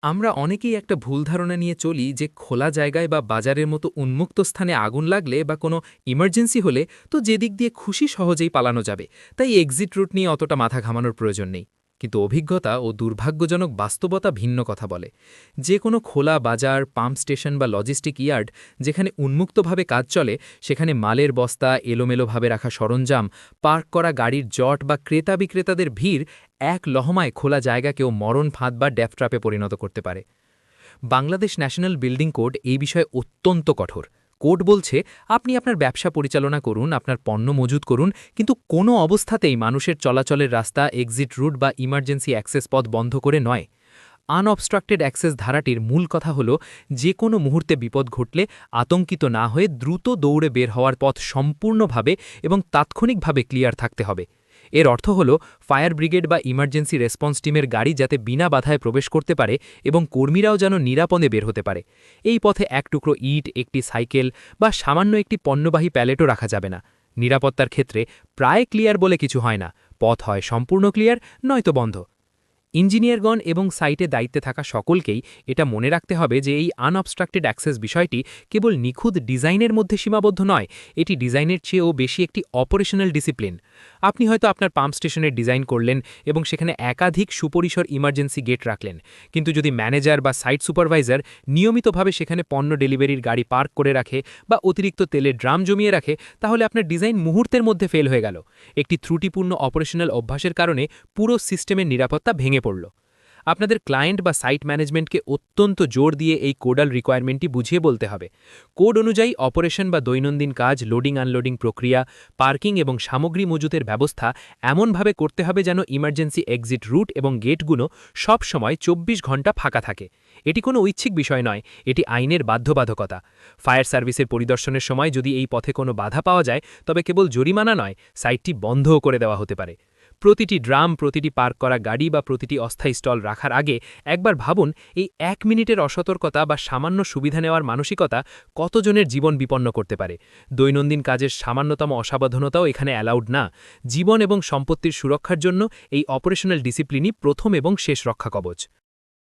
আমরা অনেকেই একটা ভুল ধারণা নিয়ে চলি যে খোলা জায়গায় বা বাজারের মতো উন্মুক্ত স্থানে আগুন লাগলে বা কোনো ইমার্জেন্সি হলে তো যেদিক দিয়ে খুশি সহজেই পালানো যাবে, তাই এক্সিট রুট নিয়ে অতটা মাথা ঘামানোর প্রয়োজন নেই। কিন্তু অভিজ্ঞতা ও দুর্ভাগ্যজনক বাস্তবতা ভিন্ন কথা বলে। যে কোনো খোলা বাজার, পাম্প স্টেশন বা লজিস্টিক ইয়ার্ড যেখানে উন্মুক্তভাবে কাজ চলে, সেখানে মালের বস্তা, এলোমেলোভাবে রাখা সরঞ্জাম, পার্ক করা গাড়ির জট বা ক্রেতা বিক্রেতাদের ভিড় এক লহমায় খোলা জায়গাকেও মরণ ফাঁদ বা ড্যাফট্রাপে পরিণত করতে পারে। বাংলাদেশ ন্যাশনাল বিল্ডিং কোড এই বিষয়ে অত্যন্ত কঠোর। কোড বলছে, আপনি আপনার ব্যবসা পরিচালনা করুন, আপনার পণ্য মজুত করুন, কিন্তু কোনো অবস্থাতেই মানুষের চলাচলের রাস্তা, এক্সিট রুট বা ইমার্জেন্সি অ্যাক্সেস পথ বন্ধ করে নয়। আনঅবস্ট্রাক্টেড অ্যাক্সেস ধারাটির মূল কথা হল, যে কোনো মুহূর্তে বিপদ ঘটলে আতঙ্কিত না হয়ে দ্রুত দৌড়ে বের হওয়ার পথ সম্পূর্ণভাবে এবং তাৎক্ষণিকভাবে ক্লিয়ার থাকতে হবে। এর অর্থ হল, ফায়ার ব্রিগেড বা ইমার্জেন্সি রেসপন্স টিমের গাড়ি যাতে বিনা বাধায় প্রবেশ করতে পারে এবং কর্মীরাও যেন নিরাপদে বের হতে পারে। এই পথে এক টুকরো ইট, একটি সাইকেল বা সামান্য একটি পণ্যবাহী প্যালেটও রাখা যাবে না। নিরাপত্তার ক্ষেত্রে প্রায় ক্লিয়ার বলে কিছু হয় না, পথ হয় সম্পূর্ণ ক্লিয়ার, নয়তো বন্ধ। ইঞ্জিনিয়ারগণ এবং সাইটে দায়িত্বে থাকা সকলকেই এটা মনে রাখতে হবে যে এই আনঅবস্ট্রাক্টেড অ্যাক্সেস বিষয়টি কেবল নিখুঁত ডিজাইনের মধ্যে সীমাবদ্ধ নয়, এটি ডিজাইনের চেয়েও বেশি একটি অপারেশনাল ডিসিপ্লিন। আপনি হয়তো আপনার পাম্প স্টেশনের ডিজাইন করলেন এবং সেখানে একাধিক সুপরিসর ইমার্জেন্সি গেট রাখলেন, কিন্তু যদি ম্যানেজার বা সাইট সুপারভাইজার নিয়মিতভাবে সেখানে পণ্য ডেলিভারির গাড়ি পার্ক করে রাখে বা অতিরিক্ত তেলের ড্রাম জমিয়ে রাখে, তাহলে আপনার ডিজাইন মুহূর্তের মধ্যে ফেল হয়ে গেল। একটি ত্রুটিপূর্ণ অপারেশনাল অভ্যাসের কারণে পুরো সিস্টেমের নিরাপত্তা ভেঙে পড়ল। আপনাদের ক্লায়েন্ট বা সাইট ম্যানেজমেন্টকে অত্যন্ত জোর দিয়ে এই কোডাল রিকোয়ারমেন্টটি বুঝিয়ে বলতে হবে। কোড অনুযায়ী অপারেশন বা দৈনন্দিন কাজ, লোডিং আনলোডিং প্রক্রিয়া, পার্কিং এবং সামগ্রী মজুতের ব্যবস্থা এমনভাবে করতে হবে যেন ইমার্জেন্সি এক্সিট রুট এবং গেটগুলো সব সময় ২৪ ঘন্টা ফাঁকা থাকে। এটি কোনো ঐচ্ছিক বিষয় নয়, এটি আইনের বাধ্যবাধকতা। ফায়ার সার্ভিসের পরিদর্শনের সময় যদি এই পথে কোনো বাধা পাওয়া যায়, তবে কেবল জরিমানা নয়, সাইটটি বন্ধও করে দেওয়া হতে পারে। প্রতিটি ড্রাম, প্রতিটি পার্ক করা গাড়ি বা প্রতিটি অস্থায়ী স্টল রাখার আগে একবার ভাবুন, এই ১ মিনিটের অসতর্কতা বা সামান্য সুবিধা নেওয়ার মানসিকতা কতজনের জীবন বিপন্ন করতে পারে। দৈনন্দিন কাজের সামান্যতম অসাবধানতাও এখানে অ্যালাউড না। জীবন এবং সম্পত্তির সুরক্ষার জন্য এই অপারেশনাল ডিসিপ্লিনই প্রথম এবং শেষ রক্ষা কবচ।